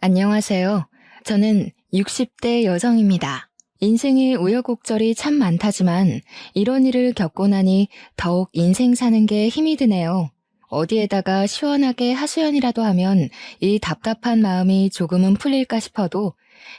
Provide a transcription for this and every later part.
안녕하세요. 저는 60대 여성입니다. 인생의 우여곡절이 참 많다지만 이런 일을 겪고 나니 더욱 인생 사는 게 힘이 드네요. 어디에다가 시원하게 하소연이라도 하면 이 답답한 마음이 조금은 풀릴까 싶어도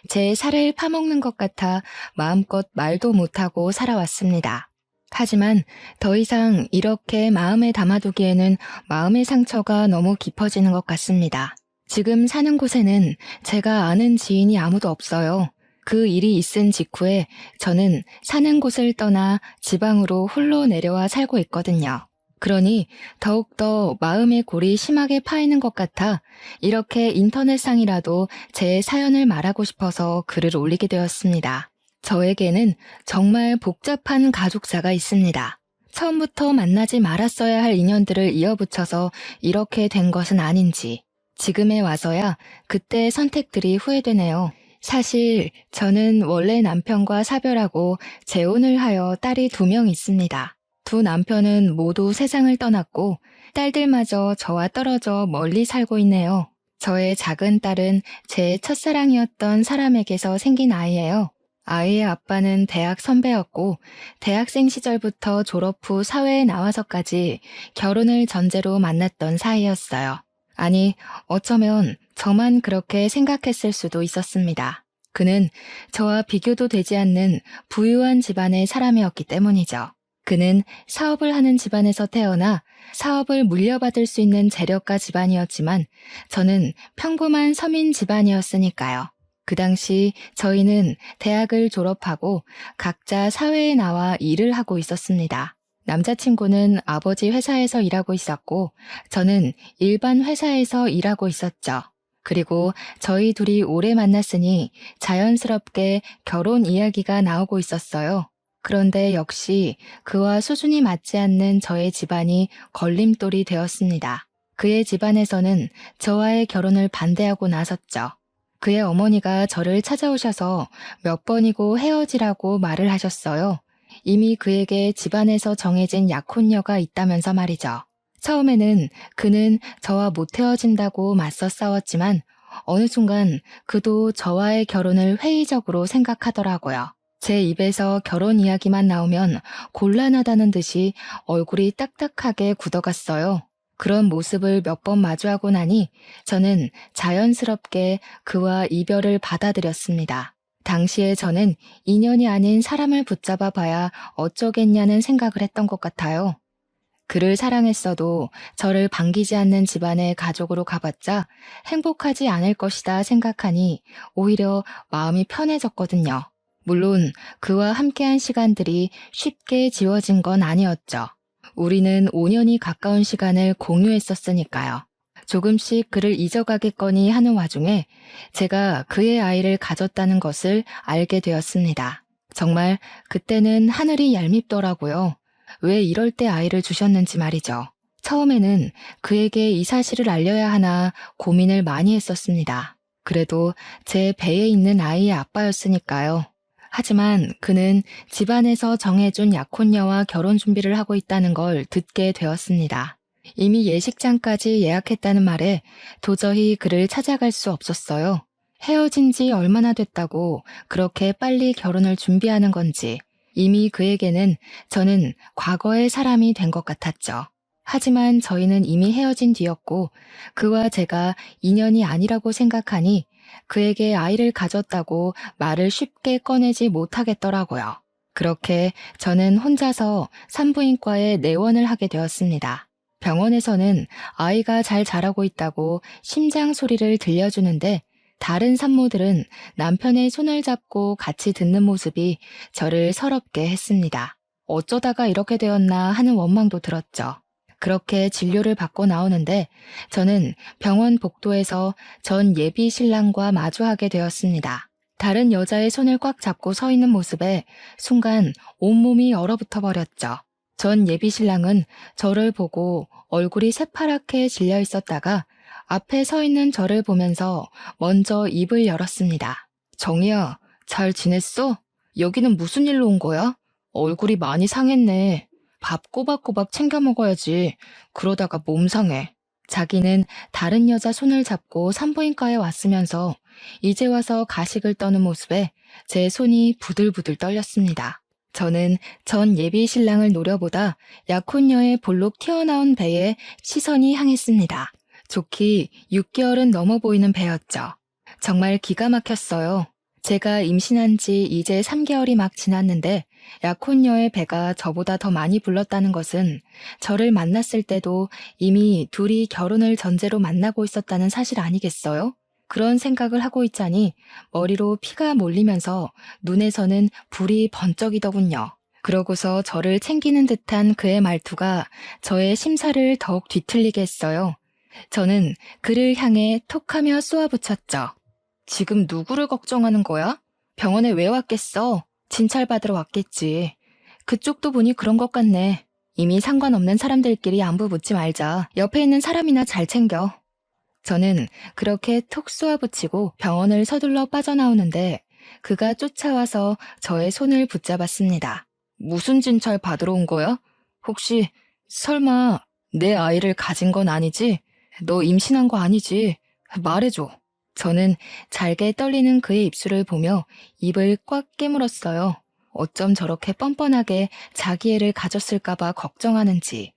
제 살을 파먹는 것 같아 마음껏 말도 못하고 살아왔습니다. 하지만 더 이상 이렇게 마음에 담아두기에는 마음의 상처가 너무 깊어지는 것 같습니다. 지금 사는 곳에는 제가 아는 지인이 아무도 없어요. 그 일이 있은 직후에 저는 사는 곳을 떠나 지방으로 홀로 내려와 살고 있거든요. 그러니 더욱더 마음의 골이 심하게 파이는 것 같아 이렇게 인터넷상이라도 제 사연을 말하고 싶어서 글을 올리게 되었습니다. 저에게는 정말 복잡한 가족사가 있습니다. 처음부터 만나지 말았어야 할 인연들을 이어붙여서 이렇게 된 것은 아닌지 지금에 와서야 그때의 선택들이 후회되네요. 사실 저는 원래 남편과 사별하고 재혼을 하여 딸이 2명 있습니다. 두 남편은 모두 세상을 떠났고 딸들마저 저와 떨어져 멀리 살고 있네요. 저의 작은 딸은 제 첫사랑이었던 사람에게서 생긴 아이예요. 아이의 아빠는 대학 선배였고 대학생 시절부터 졸업 후 사회에 나와서까지 결혼을 전제로 만났던 사이였어요. 아니, 어쩌면 저만 그렇게 생각했을 수도 있었습니다. 그는 저와 비교도 되지 않는 부유한 집안의 사람이었기 때문이죠. 그는 사업을 하는 집안에서 태어나 사업을 물려받을 수 있는 재력가 집안이었지만 저는 평범한 서민 집안이었으니까요. 그 당시 저희는 대학을 졸업하고 각자 사회에 나와 일을 하고 있었습니다. 남자친구는 아버지 회사에서 일하고 있었고 저는 일반 회사에서 일하고 있었죠. 그리고 저희 둘이 오래 만났으니 자연스럽게 결혼 이야기가 나오고 있었어요. 그런데 역시 그와 수준이 맞지 않는 저의 집안이 걸림돌이 되었습니다. 그의 집안에서는 저와의 결혼을 반대하고 나섰죠. 그의 어머니가 저를 찾아오셔서 몇 번이고 헤어지라고 말을 하셨어요. 이미 그에게 집안에서 정해진 약혼녀가 있다면서 말이죠. 처음에는 그는 저와 못 헤어진다고 맞서 싸웠지만 어느 순간 그도 저와의 결혼을 회의적으로 생각하더라고요. 제 입에서 결혼 이야기만 나오면 곤란하다는 듯이 얼굴이 딱딱하게 굳어갔어요. 그런 모습을 몇 번 마주하고 나니 저는 자연스럽게 그와 이별을 받아들였습니다. 당시에 저는 인연이 아닌 사람을 붙잡아 봐야 어쩌겠냐는 생각을 했던 것 같아요. 그를 사랑했어도 저를 반기지 않는 집안의 가족으로 가봤자 행복하지 않을 것이다 생각하니 오히려 마음이 편해졌거든요. 물론 그와 함께한 시간들이 쉽게 지워진 건 아니었죠. 우리는 5년이 가까운 시간을 공유했었으니까요. 조금씩 그를 잊어가겠거니 하는 와중에 제가 그의 아이를 가졌다는 것을 알게 되었습니다. 정말 그때는 하늘이 얄밉더라고요. 왜 이럴 때 아이를 주셨는지 말이죠. 처음에는 그에게 이 사실을 알려야 하나 고민을 많이 했었습니다. 그래도 제 배에 있는 아이의 아빠였으니까요. 하지만 그는 집안에서 정해준 약혼녀와 결혼 준비를 하고 있다는 걸 듣게 되었습니다. 이미 예식장까지 예약했다는 말에 도저히 그를 찾아갈 수 없었어요. 헤어진 지 얼마나 됐다고 그렇게 빨리 결혼을 준비하는 건지 이미 그에게는 저는 과거의 사람이 된 것 같았죠. 하지만 저희는 이미 헤어진 뒤였고 그와 제가 인연이 아니라고 생각하니 그에게 아이를 가졌다고 말을 쉽게 꺼내지 못하겠더라고요. 그렇게 저는 혼자서 산부인과에 내원을 하게 되었습니다. 병원에서는 아이가 잘 자라고 있다고 심장 소리를 들려주는데 다른 산모들은 남편의 손을 잡고 같이 듣는 모습이 저를 서럽게 했습니다. 어쩌다가 이렇게 되었나 하는 원망도 들었죠. 그렇게 진료를 받고 나오는데 저는 병원 복도에서 전 예비 신랑과 마주하게 되었습니다. 다른 여자의 손을 꽉 잡고 서 있는 모습에 순간 온몸이 얼어붙어 버렸죠. 전 예비 신랑은 저를 보고 얼굴이 새파랗게 질려 있었다가 앞에 서 있는 저를 보면서 먼저 입을 열었습니다. 정희야, 잘 지냈어? 여기는 무슨 일로 온 거야? 얼굴이 많이 상했네. 밥 꼬박꼬박 챙겨 먹어야지. 그러다가 몸 상해. 자기는 다른 여자 손을 잡고 산부인과에 왔으면서 이제 와서 가식을 떠는 모습에 제 손이 부들부들 떨렸습니다. 저는 전 예비 신랑을 노려보다 약혼녀의 볼록 튀어나온 배에 시선이 향했습니다. 좋기 6개월은 넘어 보이는 배였죠. 정말 기가 막혔어요. 제가 임신한 지 이제 3개월이 막 지났는데 약혼녀의 배가 저보다 더 많이 불렀다는 것은 저를 만났을 때도 이미 둘이 결혼을 전제로 만나고 있었다는 사실 아니겠어요? 그런 생각을 하고 있자니 머리로 피가 몰리면서 눈에서는 불이 번쩍이더군요. 그러고서 저를 챙기는 듯한 그의 말투가 저의 심사를 더욱 뒤틀리게 했어요. 저는 그를 향해 톡하며 쏘아붙였죠. 지금 누구를 걱정하는 거야? 병원에 왜 왔겠어? 진찰받으러 왔겠지. 그쪽도 보니 그런 것 같네. 이미 상관없는 사람들끼리 안부 묻지 말자. 옆에 있는 사람이나 잘 챙겨. 저는 그렇게 톡 쏘아붙이고 병원을 서둘러 빠져나오는데 그가 쫓아와서 저의 손을 붙잡았습니다. 무슨 진찰 받으러 온 거야? 혹시 설마 내 아이를 가진 건 아니지? 너 임신한 거 아니지? 말해줘. 저는 잘게 떨리는 그의 입술을 보며 입을 꽉 깨물었어요. 어쩜 저렇게 뻔뻔하게 자기 애를 가졌을까봐 걱정하는지.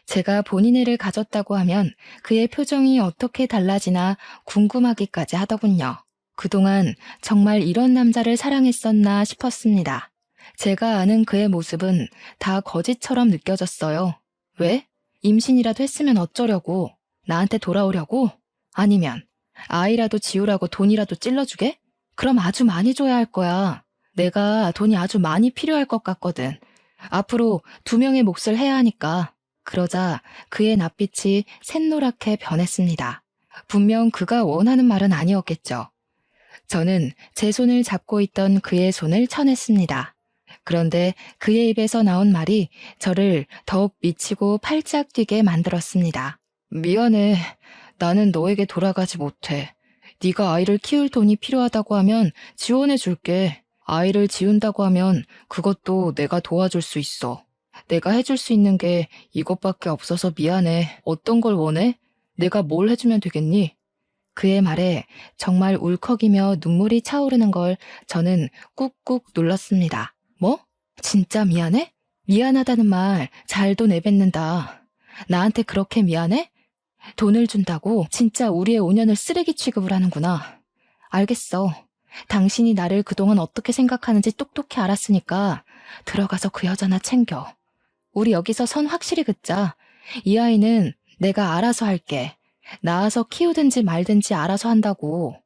제가 본인 애를 가졌다고 하면 그의 표정이 어떻게 달라지나 궁금하기까지 하더군요. 그동안 정말 이런 남자를 사랑했었나 싶었습니다. 제가 아는 그의 모습은 다 거짓처럼 느껴졌어요. 왜? 임신이라도 했으면 어쩌려고? 나한테 돌아오려고? 아니면 아이라도 지우라고 돈이라도 찔러주게? 그럼 아주 많이 줘야 할 거야. 내가 돈이 아주 많이 필요할 것 같거든. 앞으로 2명의 몫을 해야 하니까. 그러자 그의 낯빛이 샛노랗게 변했습니다. 분명 그가 원하는 말은 아니었겠죠. 저는 제 손을 잡고 있던 그의 손을 쳐냈습니다. 그런데 그의 입에서 나온 말이 저를 더욱 미치고 팔짝 뛰게 만들었습니다. 미안해. 나는 너에게 돌아가지 못해. 네가 아이를 키울 돈이 필요하다고 하면 지원해 줄게. 아이를 지운다고 하면 그것도 내가 도와줄 수 있어. 내가 해줄 수 있는 게 이것밖에 없어서 미안해. 어떤 걸 원해? 내가 뭘 해주면 되겠니? 그의 말에 정말 울컥이며 눈물이 차오르는 걸 저는 꾹꾹 눌렀습니다. 뭐? 진짜 미안해? 미안하다는 말 잘도 내뱉는다. 나한테 그렇게 미안해? 돈을 준다고 진짜 우리의 5년을 쓰레기 취급을 하는구나. 알겠어. 당신이 나를 그동안 어떻게 생각하는지 똑똑히 알았으니까 들어가서 그 여자나 챙겨. 우리 여기서 선 확실히 긋자. 이 아이는 내가 알아서 할게. 낳아서 키우든지 말든지 알아서 한다고.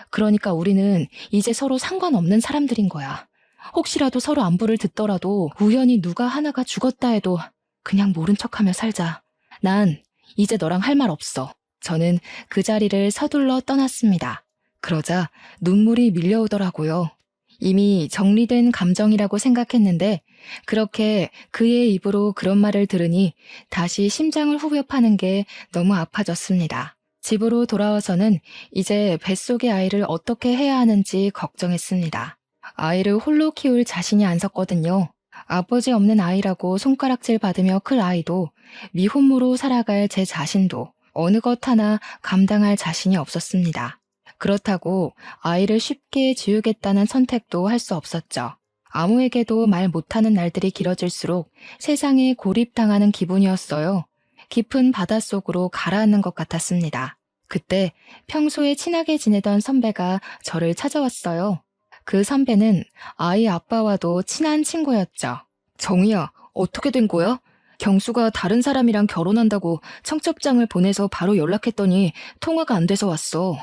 그러니까 우리는 이제 서로 상관없는 사람들인 거야. 혹시라도 서로 안부를 듣더라도 우연히 누가 하나가 죽었다 해도 그냥 모른 척하며 살자. 난 이제 너랑 할 말 없어. 저는 그 자리를 서둘러 떠났습니다. 그러자 눈물이 밀려오더라고요. 이미 정리된 감정이라고 생각했는데 그렇게 그의 입으로 그런 말을 들으니 다시 심장을 후벼 파는 게 너무 아파졌습니다. 집으로 돌아와서는 이제 뱃속의 아이를 어떻게 해야 하는지 걱정했습니다. 아이를 홀로 키울 자신이 안 섰거든요. 아버지 없는 아이라고 손가락질 받으며 클 아이도 미혼모로 살아갈 제 자신도 어느 것 하나 감당할 자신이 없었습니다. 그렇다고 아이를 쉽게 지우겠다는 선택도 할 수 없었죠. 아무에게도 말 못하는 날들이 길어질수록 세상에 고립당하는 기분이었어요. 깊은 바닷속으로 가라앉는 것 같았습니다. 그때 평소에 친하게 지내던 선배가 저를 찾아왔어요. 그 선배는 아이 아빠와도 친한 친구였죠. 정희야, 어떻게 된 거야? 경수가 다른 사람이랑 결혼한다고 청첩장을 보내서 바로 연락했더니 통화가 안 돼서 왔어.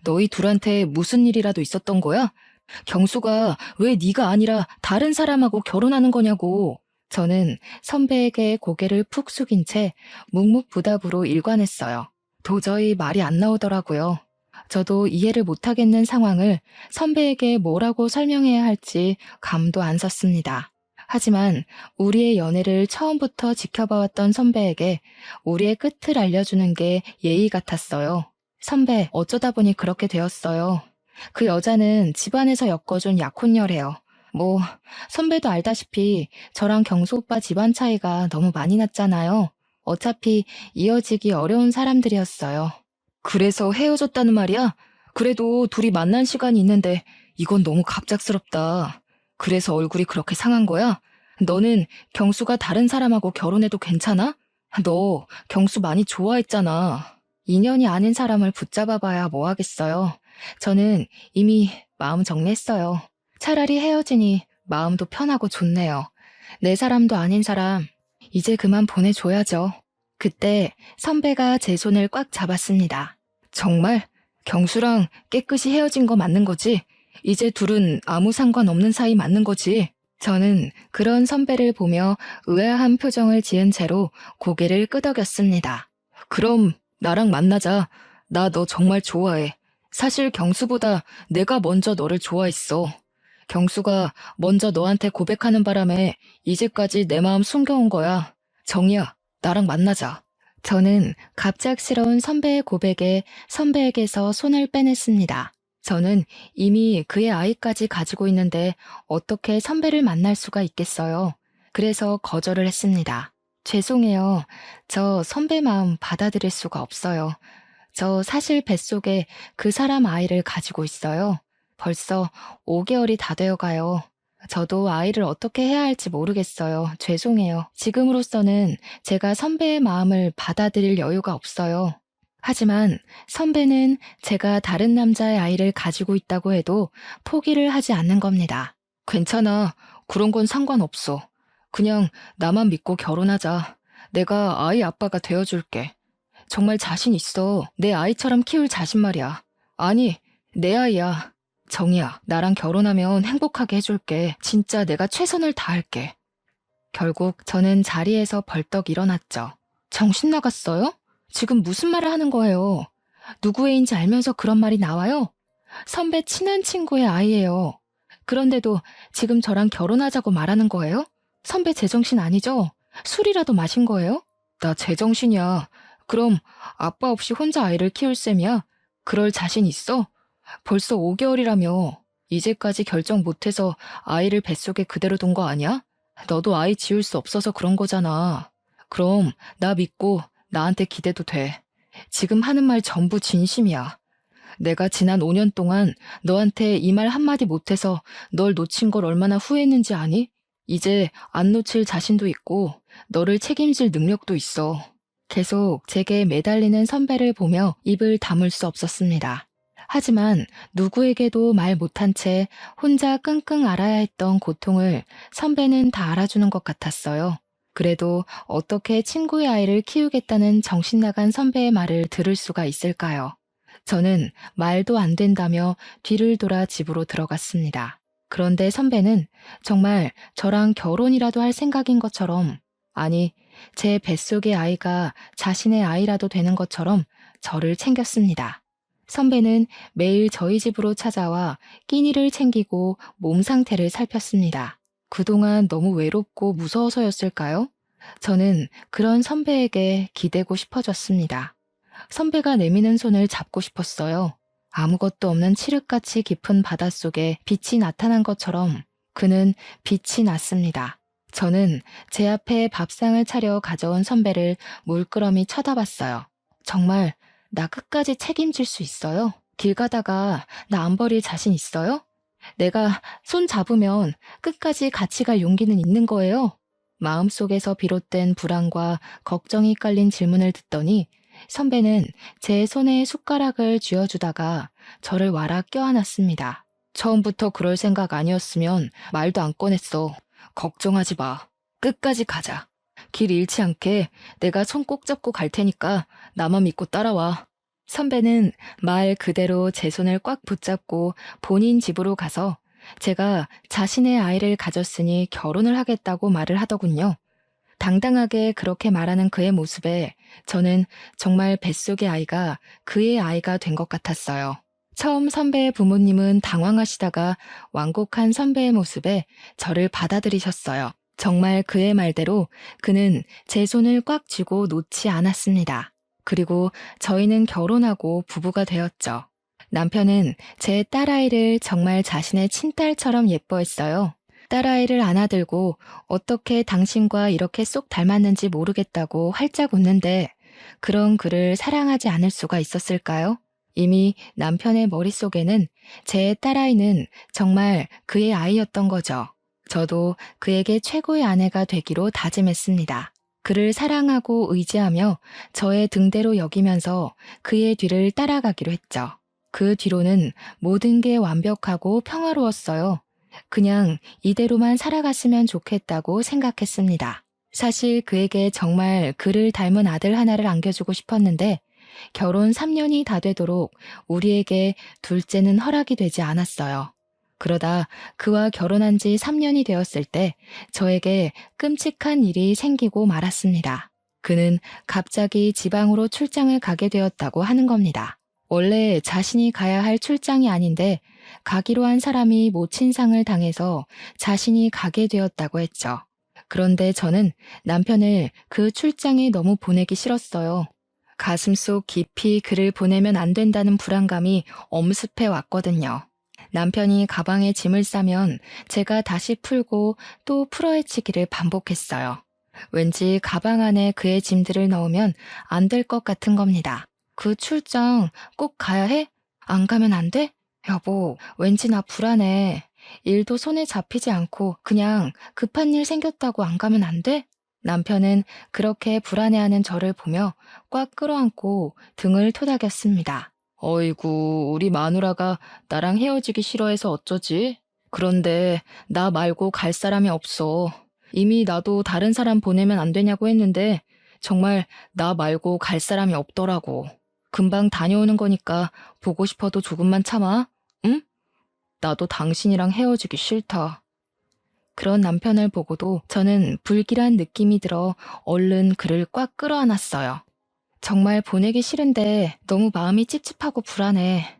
너희 둘한테 무슨 일이라도 있었던 거야? 경수가 왜 네가 아니라 다른 사람하고 결혼하는 거냐고. 저는 선배에게 고개를 푹 숙인 채 묵묵부답으로 일관했어요. 도저히 말이 안 나오더라고요. 저도 이해를 못하겠는 상황을 선배에게 뭐라고 설명해야 할지 감도 안 섰습니다. 하지만 우리의 연애를 처음부터 지켜봐왔던 선배에게 우리의 끝을 알려주는 게 예의 같았어요. 선배, 어쩌다 보니 그렇게 되었어요. 그 여자는 집안에서 엮어준 약혼녀래요. 뭐 선배도 알다시피 저랑 경수 오빠 집안 차이가 너무 많이 났잖아요. 어차피 이어지기 어려운 사람들이었어요. 그래서 헤어졌다는 말이야? 그래도 둘이 만난 시간이 있는데 이건 너무 갑작스럽다. 그래서 얼굴이 그렇게 상한 거야? 너는 경수가 다른 사람하고 결혼해도 괜찮아? 너 경수 많이 좋아했잖아. 인연이 아닌 사람을 붙잡아봐야 뭐 하겠어요. 저는 이미 마음 정리했어요. 차라리 헤어지니 마음도 편하고 좋네요. 내 사람도 아닌 사람, 이제 그만 보내줘야죠. 그때 선배가 제 손을 꽉 잡았습니다. 정말? 경수랑 깨끗이 헤어진 거 맞는 거지? 이제 둘은 아무 상관없는 사이 맞는 거지? 저는 그런 선배를 보며 의아한 표정을 지은 채로 고개를 끄덕였습니다. 그럼 나랑 만나자. 나 너 정말 좋아해. 사실 경수보다 내가 먼저 너를 좋아했어. 경수가 먼저 너한테 고백하는 바람에 이제까지 내 마음 숨겨온 거야. 정이야, 나랑 만나자. 저는 갑작스러운 선배의 고백에 선배에게서 손을 빼냈습니다. 저는 이미 그의 아이까지 가지고 있는데 어떻게 선배를 만날 수가 있겠어요. 그래서 거절을 했습니다. 죄송해요. 저 선배 마음 받아들일 수가 없어요. 저 사실 뱃속에 그 사람 아이를 가지고 있어요. 벌써 5개월이 다 되어 가요. 저도 아이를 어떻게 해야 할지 모르겠어요. 죄송해요. 지금으로서는 제가 선배의 마음을 받아들일 여유가 없어요. 하지만 선배는 제가 다른 남자의 아이를 가지고 있다고 해도 포기를 하지 않는 겁니다. 괜찮아. 그런 건 상관없어. 그냥 나만 믿고 결혼하자. 내가 아이 아빠가 되어줄게. 정말 자신 있어. 내 아이처럼 키울 자신 말이야. 아니, 내 아이야. 정이야, 나랑 결혼하면 행복하게 해줄게. 진짜 내가 최선을 다할게. 결국 저는 자리에서 벌떡 일어났죠. 정신 나갔어요? 지금 무슨 말을 하는 거예요? 누구 애인지 알면서 그런 말이 나와요? 선배 친한 친구의 아이예요. 그런데도 지금 저랑 결혼하자고 말하는 거예요? 선배 제정신 아니죠? 술이라도 마신 거예요? 나 제정신이야. 그럼 아빠 없이 혼자 아이를 키울 셈이야? 그럴 자신 있어? 벌써 5개월이라며. 이제까지 결정 못해서 아이를 뱃속에 그대로 둔 거 아니야? 너도 아이 지울 수 없어서 그런 거잖아. 그럼 나 믿고 나한테 기대도 돼. 지금 하는 말 전부 진심이야. 내가 지난 5년 동안 너한테 이 말 한마디 못해서 널 놓친 걸 얼마나 후회했는지 아니? 이제 안 놓칠 자신도 있고 너를 책임질 능력도 있어. 계속 제게 매달리는 선배를 보며 입을 다물 수 없었습니다. 하지만 누구에게도 말 못한 채 혼자 끙끙 앓아야 했던 고통을 선배는 다 알아주는 것 같았어요. 그래도 어떻게 친구의 아이를 키우겠다는 정신나간 선배의 말을 들을 수가 있을까요? 저는 말도 안 된다며 뒤를 돌아 집으로 들어갔습니다. 그런데 선배는 정말 저랑 결혼이라도 할 생각인 것처럼, 아니, 제 뱃속의 아이가 자신의 아이라도 되는 것처럼 저를 챙겼습니다. 선배는 매일 저희 집으로 찾아와 끼니를 챙기고 몸 상태를 살폈습니다. 그동안 너무 외롭고 무서워서였을까요? 저는 그런 선배에게 기대고 싶어졌습니다. 선배가 내미는 손을 잡고 싶었어요. 아무것도 없는 칠흑같이 깊은 바닷속에 빛이 나타난 것처럼 그는 빛이 났습니다. 저는 제 앞에 밥상을 차려 가져온 선배를 물끄러미 쳐다봤어요. 정말 나 끝까지 책임질 수 있어요? 길 가다가 나 안 버릴 자신 있어요? 내가 손 잡으면 끝까지 같이 갈 용기는 있는 거예요? 마음속에서 비롯된 불안과 걱정이 깔린 질문을 듣더니 선배는 제 손에 숟가락을 쥐어주다가 저를 와락 껴안았습니다. 처음부터 그럴 생각 아니었으면 말도 안 꺼냈어. 걱정하지 마. 끝까지 가자. 길 잃지 않게 내가 손 꼭 잡고 갈 테니까 나만 믿고 따라와. 선배는 말 그대로 제 손을 꽉 붙잡고 본인 집으로 가서 제가 자신의 아이를 가졌으니 결혼을 하겠다고 말을 하더군요. 당당하게 그렇게 말하는 그의 모습에 저는 정말 뱃속의 아이가 그의 아이가 된 것 같았어요. 처음 선배의 부모님은 당황하시다가 완곡한 선배의 모습에 저를 받아들이셨어요. 정말 그의 말대로 그는 제 손을 꽉 쥐고 놓지 않았습니다. 그리고 저희는 결혼하고 부부가 되었죠. 남편은 제 딸아이를 정말 자신의 친딸처럼 예뻐했어요. 딸아이를 안아들고 어떻게 당신과 이렇게 쏙 닮았는지 모르겠다고 활짝 웃는데 그런 그를 사랑하지 않을 수가 있었을까요? 이미 남편의 머릿속에는 제 딸아이는 정말 그의 아이였던 거죠. 저도 그에게 최고의 아내가 되기로 다짐했습니다. 그를 사랑하고 의지하며 저의 등대로 여기면서 그의 뒤를 따라가기로 했죠. 그 뒤로는 모든 게 완벽하고 평화로웠어요. 그냥 이대로만 살아갔으면 좋겠다고 생각했습니다. 사실 그에게 정말 그를 닮은 아들 하나를 안겨주고 싶었는데 결혼 3년이 다 되도록 우리에게 둘째는 허락이 되지 않았어요. 그러다 그와 결혼한 지 3년이 되었을 때 저에게 끔찍한 일이 생기고 말았습니다. 그는 갑자기 지방으로 출장을 가게 되었다고 하는 겁니다. 원래 자신이 가야 할 출장이 아닌데 가기로 한 사람이 모친상을 당해서 자신이 가게 되었다고 했죠. 그런데 저는 남편을 그 출장에 너무 보내기 싫었어요. 가슴속 깊이 그를 보내면 안 된다는 불안감이 엄습해 왔거든요. 남편이 가방에 짐을 싸면 제가 다시 풀고 또 풀어헤치기를 반복했어요. 왠지 가방 안에 그의 짐들을 넣으면 안 될 것 같은 겁니다. 그 출장 꼭 가야 해? 안 가면 안 돼? 여보, 왠지 나 불안해. 일도 손에 잡히지 않고 그냥 급한 일 생겼다고 안 가면 안 돼? 남편은 그렇게 불안해하는 저를 보며 꽉 끌어안고 등을 토닥였습니다. 어이구, 우리 마누라가 나랑 헤어지기 싫어해서 어쩌지? 그런데 나 말고 갈 사람이 없어. 이미 나도 다른 사람 보내면 안 되냐고 했는데 정말 나 말고 갈 사람이 없더라고. 금방 다녀오는 거니까 보고 싶어도 조금만 참아. 응? 나도 당신이랑 헤어지기 싫다. 그런 남편을 보고도 저는 불길한 느낌이 들어 얼른 그를 꽉 끌어안았어요. 정말 보내기 싫은데 너무 마음이 찝찝하고 불안해.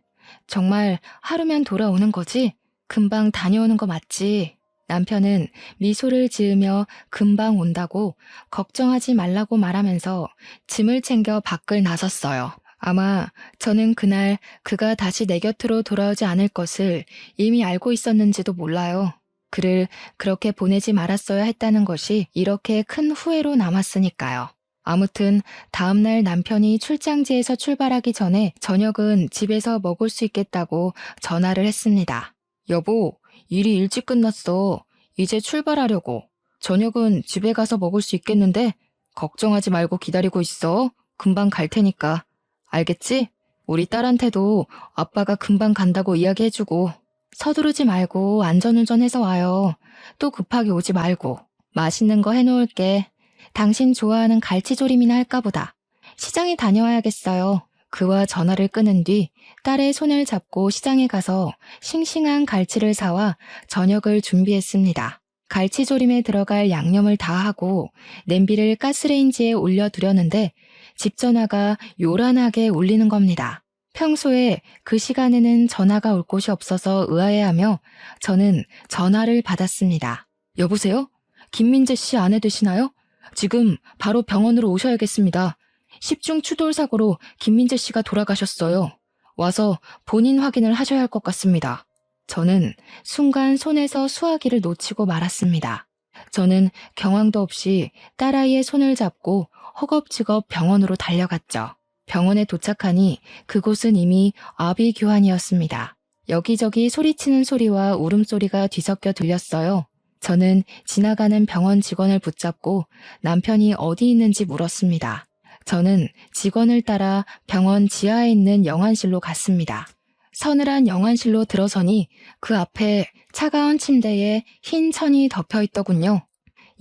정말 하루면 돌아오는 거지? 금방 다녀오는 거 맞지? 남편은 미소를 지으며 금방 온다고 걱정하지 말라고 말하면서 짐을 챙겨 밖을 나섰어요. 아마 저는 그날 그가 다시 내 곁으로 돌아오지 않을 것을 이미 알고 있었는지도 몰라요. 그를 그렇게 보내지 말았어야 했다는 것이 이렇게 큰 후회로 남았으니까요. 아무튼 다음날 남편이 출장지에서 출발하기 전에 저녁은 집에서 먹을 수 있겠다고 전화를 했습니다. 여보, 일이 일찍 끝났어. 이제 출발하려고. 저녁은 집에 가서 먹을 수 있겠는데 걱정하지 말고 기다리고 있어. 금방 갈 테니까. 알겠지? 우리 딸한테도 아빠가 금방 간다고 이야기해주고 서두르지 말고 안전운전해서 와요. 또 급하게 오지 말고. 맛있는 거 해놓을게. 당신 좋아하는 갈치조림이나 할까 보다. 시장에 다녀와야겠어요. 그와 전화를 끊은 뒤 딸의 손을 잡고 시장에 가서 싱싱한 갈치를 사와 저녁을 준비했습니다. 갈치조림에 들어갈 양념을 다 하고 냄비를 가스레인지에 올려두려는데 집 전화가 요란하게 울리는 겁니다. 평소에 그 시간에는 전화가 올 곳이 없어서 의아해하며 저는 전화를 받았습니다. 여보세요? 김민재 씨 아내 되시나요? 지금 바로 병원으로 오셔야겠습니다. 10중 추돌 사고로 김민재 씨가 돌아가셨어요. 와서 본인 확인을 하셔야 할 것 같습니다. 저는 순간 손에서 수화기를 놓치고 말았습니다. 저는 경황도 없이 딸아이의 손을 잡고 허겁지겁 병원으로 달려갔죠. 병원에 도착하니 그곳은 이미 아비규환이었습니다. 여기저기 소리치는 소리와 울음소리가 뒤섞여 들렸어요. 저는 지나가는 병원 직원을 붙잡고 남편이 어디 있는지 물었습니다. 저는 직원을 따라 병원 지하에 있는 영안실로 갔습니다. 서늘한 영안실로 들어서니 그 앞에 차가운 침대에 흰 천이 덮여 있더군요.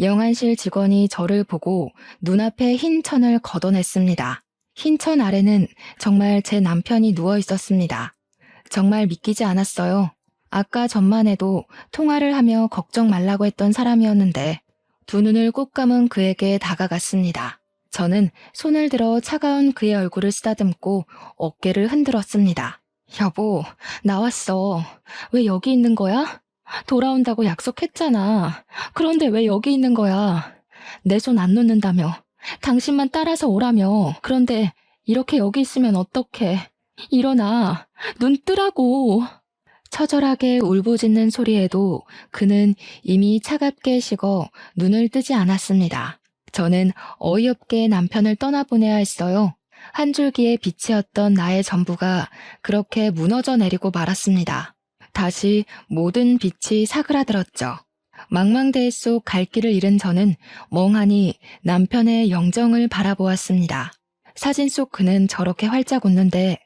영안실 직원이 저를 보고 눈앞에 흰 천을 걷어냈습니다. 흰 천 아래는 정말 제 남편이 누워 있었습니다. 정말 믿기지 않았어요. 아까 전만 해도 통화를 하며 걱정 말라고 했던 사람이었는데 두 눈을 꼭 감은 그에게 다가갔습니다. 저는 손을 들어 차가운 그의 얼굴을 쓰다듬고 어깨를 흔들었습니다. 여보, 나왔어. 왜 여기 있는 거야? 돌아온다고 약속했잖아. 그런데 왜 여기 있는 거야? 내 손 안 놓는다며. 당신만 따라서 오라며. 그런데 이렇게 여기 있으면 어떡해. 일어나. 눈 뜨라고. 처절하게 울부짖는 소리에도 그는 이미 차갑게 식어 눈을 뜨지 않았습니다. 저는 어이없게 남편을 떠나보내야 했어요. 한 줄기의 빛이었던 나의 전부가 그렇게 무너져 내리고 말았습니다. 다시 모든 빛이 사그라들었죠. 망망대해 속 갈 길을 잃은 저는 멍하니 남편의 영정을 바라보았습니다. 사진 속 그는 저렇게 활짝 웃는데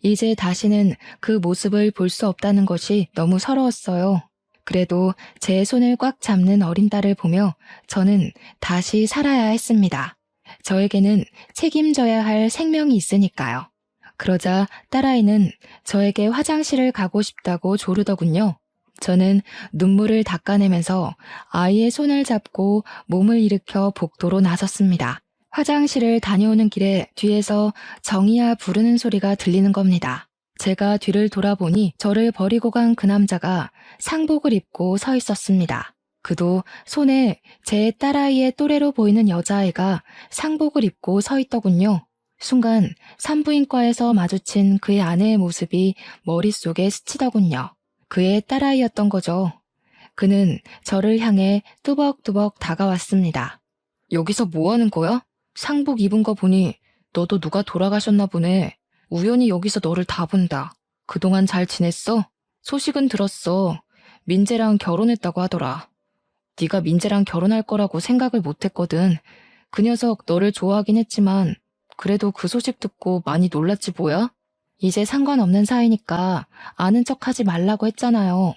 이제 다시는 그 모습을 볼 수 없다는 것이 너무 서러웠어요. 그래도 제 손을 꽉 잡는 어린 딸을 보며 저는 다시 살아야 했습니다. 저에게는 책임져야 할 생명이 있으니까요. 그러자 딸아이는 저에게 화장실을 가고 싶다고 조르더군요. 저는 눈물을 닦아내면서 아이의 손을 잡고 몸을 일으켜 복도로 나섰습니다. 화장실을 다녀오는 길에 뒤에서 정이야 부르는 소리가 들리는 겁니다. 제가 뒤를 돌아보니 저를 버리고 간 그 남자가 상복을 입고 서 있었습니다. 그도 손에 제 딸아이의 또래로 보이는 여자아이가 상복을 입고 서 있더군요. 순간 산부인과에서 마주친 그의 아내의 모습이 머릿속에 스치더군요. 그의 딸아이였던 거죠. 그는 저를 향해 뚜벅뚜벅 다가왔습니다. 여기서 뭐 하는 거야? 상복 입은 거 보니 너도 누가 돌아가셨나 보네. 우연히 여기서 너를 다 본다. 그동안 잘 지냈어? 소식은 들었어. 민재랑 결혼했다고 하더라. 네가 민재랑 결혼할 거라고 생각을 못했거든. 그 녀석 너를 좋아하긴 했지만 그래도 그 소식 듣고 많이 놀랐지 뭐야? 이제 상관없는 사이니까 아는 척하지 말라고 했잖아요.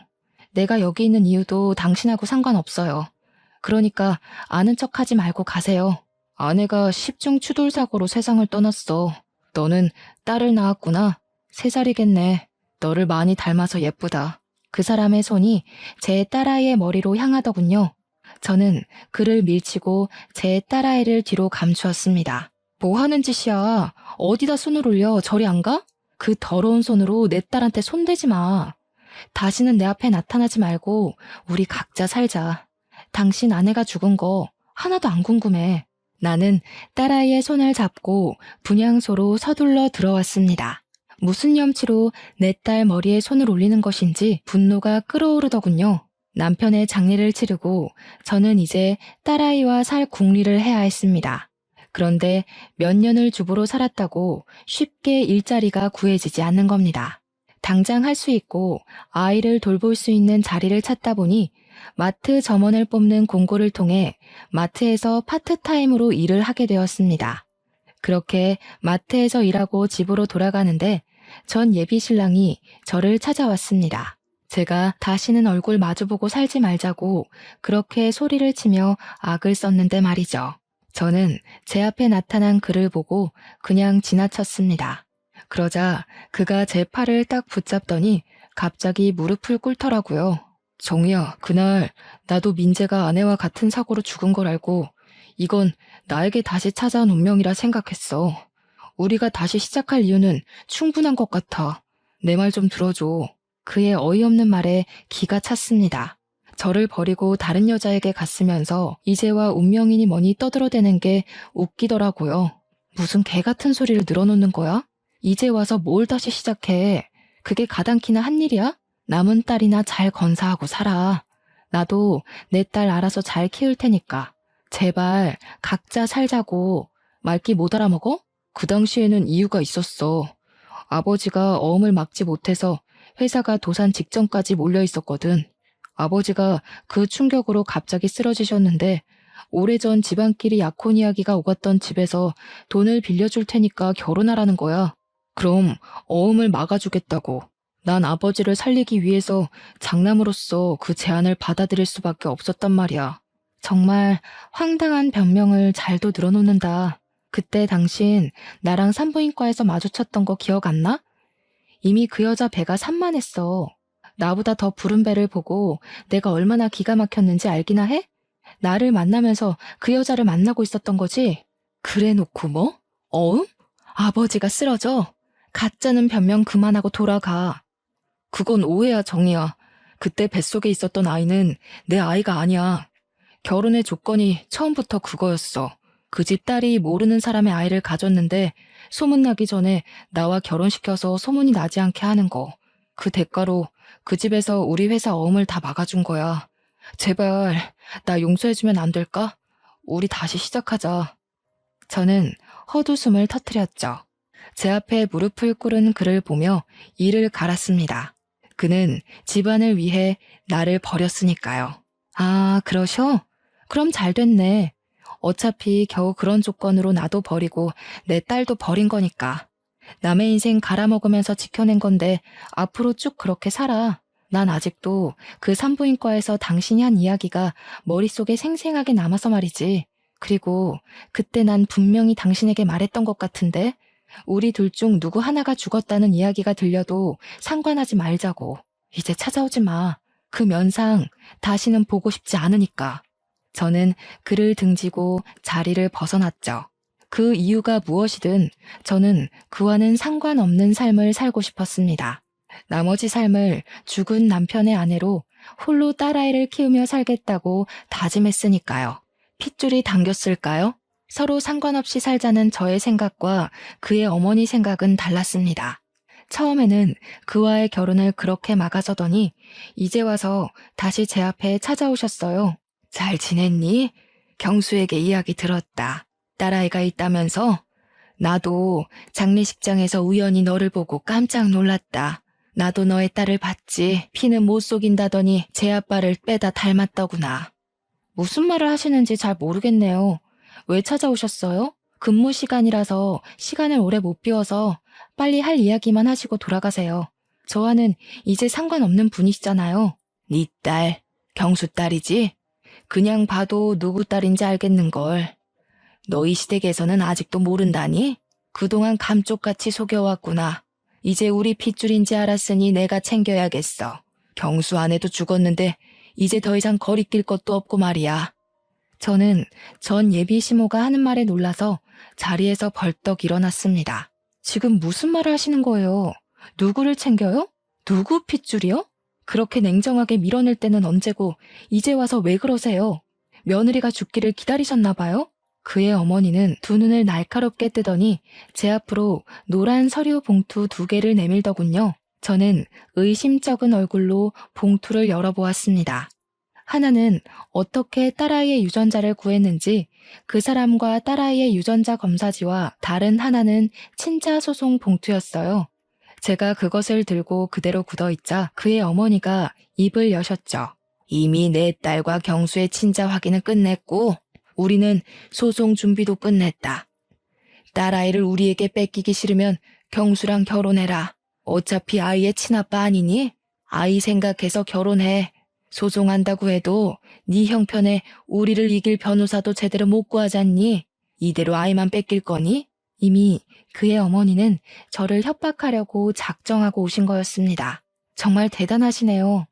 내가 여기 있는 이유도 당신하고 상관없어요. 그러니까 아는 척하지 말고 가세요. 아내가 10중 추돌 사고로 세상을 떠났어. 너는 딸을 낳았구나. 3살이겠네. 너를 많이 닮아서 예쁘다. 그 사람의 손이 제 딸아이의 머리로 향하더군요. 저는 그를 밀치고 제 딸아이를 뒤로 감추었습니다. 뭐 하는 짓이야? 어디다 손을 올려? 저리 안 가? 그 더러운 손으로 내 딸한테 손대지 마. 다시는 내 앞에 나타나지 말고 우리 각자 살자. 당신 아내가 죽은 거 하나도 안 궁금해. 나는 딸아이의 손을 잡고 분향소로 서둘러 들어왔습니다. 무슨 염치로 내 딸 머리에 손을 올리는 것인지 분노가 끓어오르더군요. 남편의 장례를 치르고 저는 이제 딸아이와 살 궁리를 해야 했습니다. 그런데 몇 년을 주부로 살았다고 쉽게 일자리가 구해지지 않는 겁니다. 당장 할 수 있고 아이를 돌볼 수 있는 자리를 찾다 보니 마트 점원을 뽑는 공고를 통해 마트에서 파트타임으로 일을 하게 되었습니다. 그렇게 마트에서 일하고 집으로 돌아가는데 전 예비 신랑이 저를 찾아왔습니다. 제가 다시는 얼굴 마주보고 살지 말자고 그렇게 소리를 치며 악을 썼는데 말이죠. 저는 제 앞에 나타난 그를 보고 그냥 지나쳤습니다. 그러자 그가 제 팔을 딱 붙잡더니 갑자기 무릎을 꿇더라고요. 정희야, 그날 나도 민재가 아내와 같은 사고로 죽은 걸 알고 이건 나에게 다시 찾아온 운명이라 생각했어. 우리가 다시 시작할 이유는 충분한 것 같아. 내 말 좀 들어줘. 그의 어이없는 말에 기가 찼습니다. 저를 버리고 다른 여자에게 갔으면서 이제와 운명이니 뭐니 떠들어대는 게 웃기더라고요. 무슨 개 같은 소리를 늘어놓는 거야? 이제 와서 뭘 다시 시작해. 그게 가당키나 한 일이야? 남은 딸이나 잘 건사하고 살아. 나도 내 딸 알아서 잘 키울 테니까. 제발 각자 살자고. 말귀 못 알아먹어? 그 당시에는 이유가 있었어. 아버지가 어음을 막지 못해서 회사가 도산 직전까지 몰려 있었거든. 아버지가 그 충격으로 갑자기 쓰러지셨는데 오래전 집안끼리 약혼 이야기가 오갔던 집에서 돈을 빌려줄 테니까 결혼하라는 거야. 그럼 어음을 막아주겠다고. 난 아버지를 살리기 위해서 장남으로서 그 제안을 받아들일 수밖에 없었단 말이야. 정말 황당한 변명을 잘도 늘어놓는다. 그때 당신 나랑 산부인과에서 마주쳤던 거 기억 안 나? 이미 그 여자 배가 산만했어. 나보다 더 부른 배를 보고 내가 얼마나 기가 막혔는지 알기나 해? 나를 만나면서 그 여자를 만나고 있었던 거지? 그래 놓고 뭐? 어음? 아버지가 쓰러져? 가짜는 변명 그만하고 돌아가. 그건 오해야, 정이야. 그때 뱃속에 있었던 아이는 내 아이가 아니야. 결혼의 조건이 처음부터 그거였어. 그 집 딸이 모르는 사람의 아이를 가졌는데 소문나기 전에 나와 결혼시켜서 소문이 나지 않게 하는 거. 그 대가로 그 집에서 우리 회사 어음을 다 막아준 거야. 제발 나 용서해주면 안 될까? 우리 다시 시작하자. 저는 헛웃음을 터뜨렸죠. 제 앞에 무릎을 꿇은 그를 보며 이를 갈았습니다. 그는 집안을 위해 나를 버렸으니까요. 아, 그러셔? 그럼 잘 됐네. 어차피 겨우 그런 조건으로 나도 버리고 내 딸도 버린 거니까. 남의 인생 갈아먹으면서 지켜낸 건데 앞으로 쭉 그렇게 살아. 난 아직도 그 산부인과에서 당신이 한 이야기가 머릿속에 생생하게 남아서 말이지. 그리고 그때 난 분명히 당신에게 말했던 것 같은데 우리 둘 중 누구 하나가 죽었다는 이야기가 들려도 상관하지 말자고. 이제 찾아오지 마. 그 면상 다시는 보고 싶지 않으니까. 저는 그를 등지고 자리를 벗어났죠. 그 이유가 무엇이든 저는 그와는 상관없는 삶을 살고 싶었습니다. 나머지 삶을 죽은 남편의 아내로 홀로 딸아이를 키우며 살겠다고 다짐했으니까요. 핏줄이 당겼을까요? 서로 상관없이 살자는 저의 생각과 그의 어머니 생각은 달랐습니다. 처음에는 그와의 결혼을 그렇게 막아서더니 이제 와서 다시 제 앞에 찾아오셨어요. 잘 지냈니? 경수에게 이야기 들었다. 딸아이가 있다면서? 나도 장례식장에서 우연히 너를 보고 깜짝 놀랐다. 나도 너의 딸을 봤지. 피는 못 속인다더니 제 아빠를 빼다 닮았더구나. 무슨 말을 하시는지 잘 모르겠네요. 왜 찾아오셨어요? 근무 시간이라서 시간을 오래 못 비워서 빨리 할 이야기만 하시고 돌아가세요. 저와는 이제 상관없는 분이시잖아요. 네 딸, 경수 딸이지? 그냥 봐도 누구 딸인지 알겠는걸. 너희 시댁에서는 아직도 모른다니? 그동안 감쪽같이 속여왔구나. 이제 우리 핏줄인지 알았으니 내가 챙겨야겠어. 경수 아내도 죽었는데 이제 더 이상 거리낄 것도 없고 말이야. 저는 전 예비 시모가 하는 말에 놀라서 자리에서 벌떡 일어났습니다. 지금 무슨 말을 하시는 거예요? 누구를 챙겨요? 누구 핏줄이요? 그렇게 냉정하게 밀어낼 때는 언제고 이제 와서 왜 그러세요? 며느리가 죽기를 기다리셨나 봐요? 그의 어머니는 두 눈을 날카롭게 뜨더니 제 앞으로 노란 서류 봉투 2개를 내밀더군요. 저는 의심쩍은 얼굴로 봉투를 열어보았습니다. 하나는 어떻게 딸아이의 유전자를 구했는지 그 사람과 딸아이의 유전자 검사지와 다른 하나는 친자 소송 봉투였어요. 제가 그것을 들고 그대로 굳어있자 그의 어머니가 입을 여셨죠. 이미 내 딸과 경수의 친자 확인은 끝냈고 우리는 소송 준비도 끝냈다. 딸아이를 우리에게 뺏기기 싫으면 경수랑 결혼해라. 어차피 아이의 친아빠 아니니? 아이 생각해서 결혼해. 소송한다고 해도 네 형편에 우리를 이길 변호사도 제대로 못 구하잖니? 이대로 아이만 뺏길 거니? 이미 그의 어머니는 저를 협박하려고 작정하고 오신 거였습니다. 정말 대단하시네요.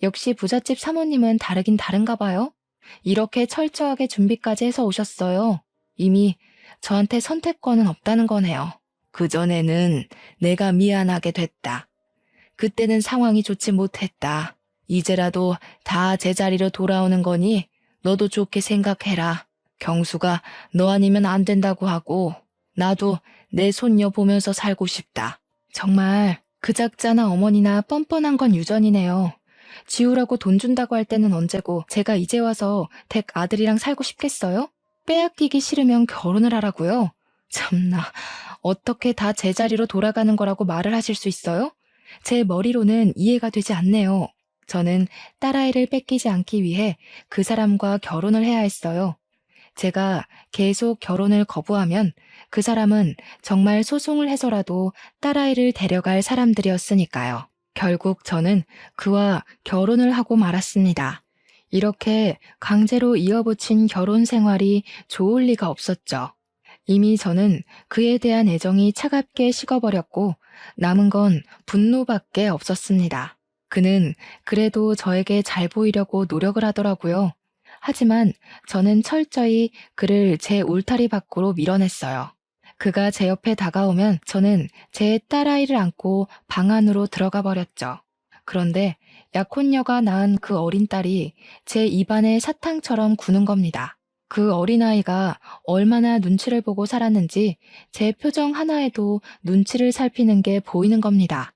역시 부잣집 사모님은 다르긴 다른가 봐요. 이렇게 철저하게 준비까지 해서 오셨어요. 이미 저한테 선택권은 없다는 거네요. 그전에는 내가 미안하게 됐다. 그때는 상황이 좋지 못했다. 이제라도 다 제자리로 돌아오는 거니 너도 좋게 생각해라. 경수가 너 아니면 안 된다고 하고 나도 내 손녀 보면서 살고 싶다. 정말 그 작자나 어머니나 뻔뻔한 건 유전이네요. 지우라고 돈 준다고 할 때는 언제고 제가 이제 와서 댁 아들이랑 살고 싶겠어요? 빼앗기기 싫으면 결혼을 하라고요? 참나, 어떻게 다 제자리로 돌아가는 거라고 말을 하실 수 있어요? 제 머리로는 이해가 되지 않네요. 저는 딸아이를 뺏기지 않기 위해 그 사람과 결혼을 해야 했어요. 제가 계속 결혼을 거부하면 그 사람은 정말 소송을 해서라도 딸아이를 데려갈 사람들이었으니까요. 결국 저는 그와 결혼을 하고 말았습니다. 이렇게 강제로 이어붙인 결혼 생활이 좋을 리가 없었죠. 이미 저는 그에 대한 애정이 차갑게 식어버렸고 남은 건 분노밖에 없었습니다. 그는 그래도 저에게 잘 보이려고 노력을 하더라고요. 하지만 저는 철저히 그를 제 울타리 밖으로 밀어냈어요. 그가 제 옆에 다가오면 저는 제 딸아이를 안고 방 안으로 들어가 버렸죠. 그런데 약혼녀가 낳은 그 어린 딸이 제 입안에 사탕처럼 구는 겁니다. 그 어린아이가 얼마나 눈치를 보고 살았는지 제 표정 하나에도 눈치를 살피는 게 보이는 겁니다.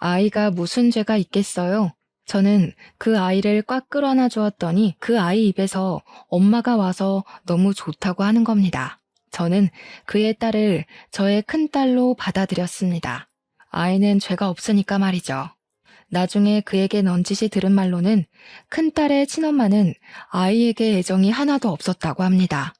아이가 무슨 죄가 있겠어요? 저는 그 아이를 꽉 끌어안아 주었더니 그 아이 입에서 엄마가 와서 너무 좋다고 하는 겁니다. 저는 그의 딸을 저의 큰딸로 받아들였습니다. 아이는 죄가 없으니까 말이죠. 나중에 그에게 넌지시 들은 말로는 큰딸의 친엄마는 아이에게 애정이 하나도 없었다고 합니다.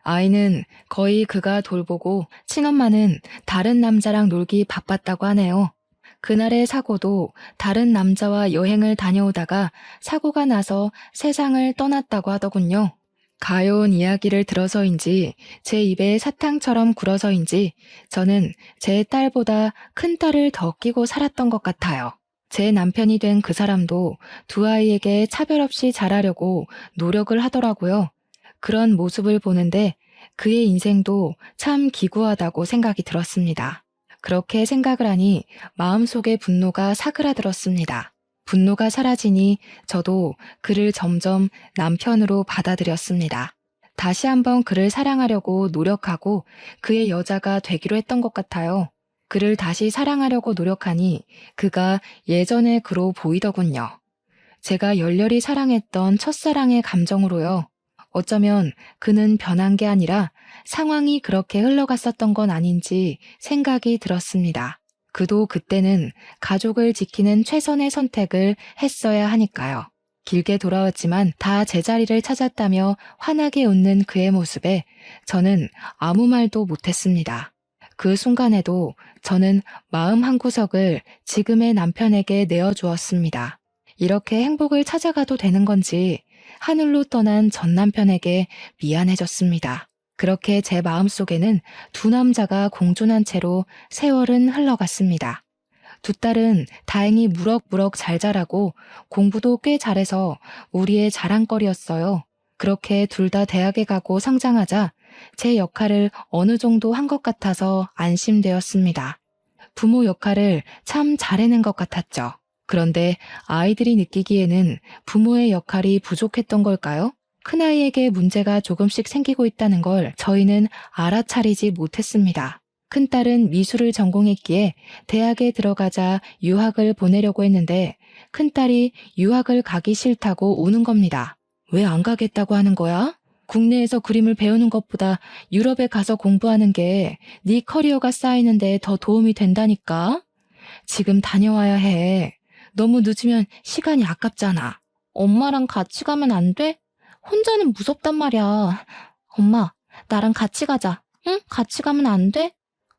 아이는 거의 그가 돌보고 친엄마는 다른 남자랑 놀기 바빴다고 하네요. 그날의 사고도 다른 남자와 여행을 다녀오다가 사고가 나서 세상을 떠났다고 하더군요. 가여운 이야기를 들어서인지 제 입에 사탕처럼 굴어서인지 저는 제 딸보다 큰 딸을 더 끼고 살았던 것 같아요. 제 남편이 된 그 사람도 두 아이에게 차별 없이 잘하려고 노력을 하더라고요. 그런 모습을 보는데 그의 인생도 참 기구하다고 생각이 들었습니다. 그렇게 생각을 하니 마음속에 분노가 사그라들었습니다. 분노가 사라지니 저도 그를 점점 남편으로 받아들였습니다. 다시 한번 그를 사랑하려고 노력하고 그의 여자가 되기로 했던 것 같아요. 그를 다시 사랑하려고 노력하니 그가 예전의 그로 보이더군요. 제가 열렬히 사랑했던 첫사랑의 감정으로요. 어쩌면 그는 변한 게 아니라 상황이 그렇게 흘러갔었던 건 아닌지 생각이 들었습니다. 그도 그때는 가족을 지키는 최선의 선택을 했어야 하니까요. 길게 돌아왔지만 다 제자리를 찾았다며 환하게 웃는 그의 모습에 저는 아무 말도 못했습니다. 그 순간에도 저는 마음 한구석을 지금의 남편에게 내어주었습니다. 이렇게 행복을 찾아가도 되는 건지 하늘로 떠난 전 남편에게 미안해졌습니다. 그렇게 제 마음속에는 두 남자가 공존한 채로 세월은 흘러갔습니다. 두 딸은 다행히 무럭무럭 잘 자라고 공부도 꽤 잘해서 우리의 자랑거리였어요. 그렇게 둘 다 대학에 가고 성장하자 제 역할을 어느 정도 한 것 같아서 안심되었습니다. 부모 역할을 참 잘해낸 것 같았죠. 그런데 아이들이 느끼기에는 부모의 역할이 부족했던 걸까요? 큰아이에게 문제가 조금씩 생기고 있다는 걸 저희는 알아차리지 못했습니다. 큰딸은 미술을 전공했기에 대학에 들어가자 유학을 보내려고 했는데 큰딸이 유학을 가기 싫다고 우는 겁니다. 왜 안 가겠다고 하는 거야? 국내에서 그림을 배우는 것보다 유럽에 가서 공부하는 게 네 커리어가 쌓이는데 더 도움이 된다니까? 지금 다녀와야 해. 너무 늦으면 시간이 아깝잖아. 엄마랑 같이 가면 안 돼? 혼자는 무섭단 말이야. 엄마, 나랑 같이 가자. 응? 같이 가면 안 돼?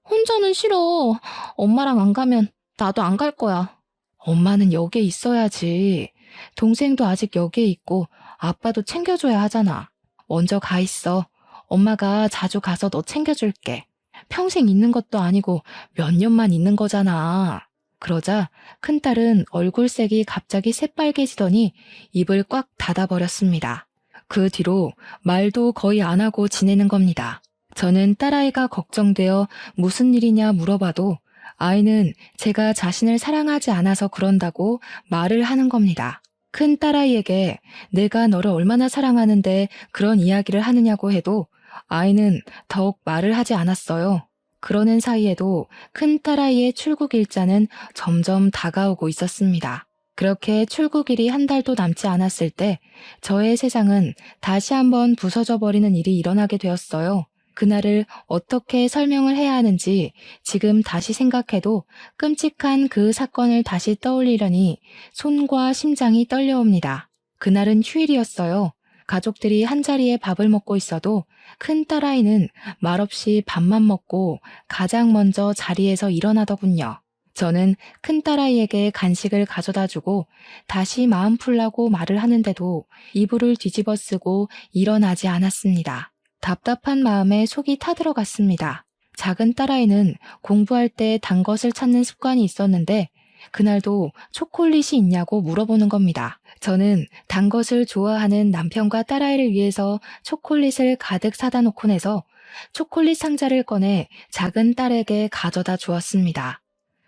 혼자는 싫어. 엄마랑 안 가면 나도 안 갈 거야. 엄마는 여기에 있어야지. 동생도 아직 여기에 있고 아빠도 챙겨줘야 하잖아. 먼저 가 있어. 엄마가 자주 가서 너 챙겨줄게. 평생 있는 것도 아니고 몇 년만 있는 거잖아. 그러자 큰딸은 얼굴색이 갑자기 새빨개지더니 입을 꽉 닫아버렸습니다. 그 뒤로 말도 거의 안 하고 지내는 겁니다. 저는 딸아이가 걱정되어 무슨 일이냐 물어봐도 아이는 제가 자신을 사랑하지 않아서 그런다고 말을 하는 겁니다. 큰 딸아이에게 내가 너를 얼마나 사랑하는데 그런 이야기를 하느냐고 해도 아이는 더욱 말을 하지 않았어요. 그러는 사이에도 큰 딸아이의 출국 일자는 점점 다가오고 있었습니다. 그렇게 출국일이 한 달도 남지 않았을 때 저의 세상은 다시 한번 부서져 버리는 일이 일어나게 되었어요. 그날을 어떻게 설명을 해야 하는지 지금 다시 생각해도 끔찍한 그 사건을 다시 떠올리려니 손과 심장이 떨려옵니다. 그날은 휴일이었어요. 가족들이 한자리에 밥을 먹고 있어도 큰 딸아이는 말없이 밥만 먹고 가장 먼저 자리에서 일어나더군요. 저는 큰 딸아이에게 간식을 가져다 주고 다시 마음 풀라고 말을 하는데도 이불을 뒤집어 쓰고 일어나지 않았습니다. 답답한 마음에 속이 타들어갔습니다. 작은 딸아이는 공부할 때 단 것을 찾는 습관이 있었는데 그날도 초콜릿이 있냐고 물어보는 겁니다. 저는 단 것을 좋아하는 남편과 딸아이를 위해서 초콜릿을 가득 사다 놓고 내서 초콜릿 상자를 꺼내 작은 딸에게 가져다 주었습니다.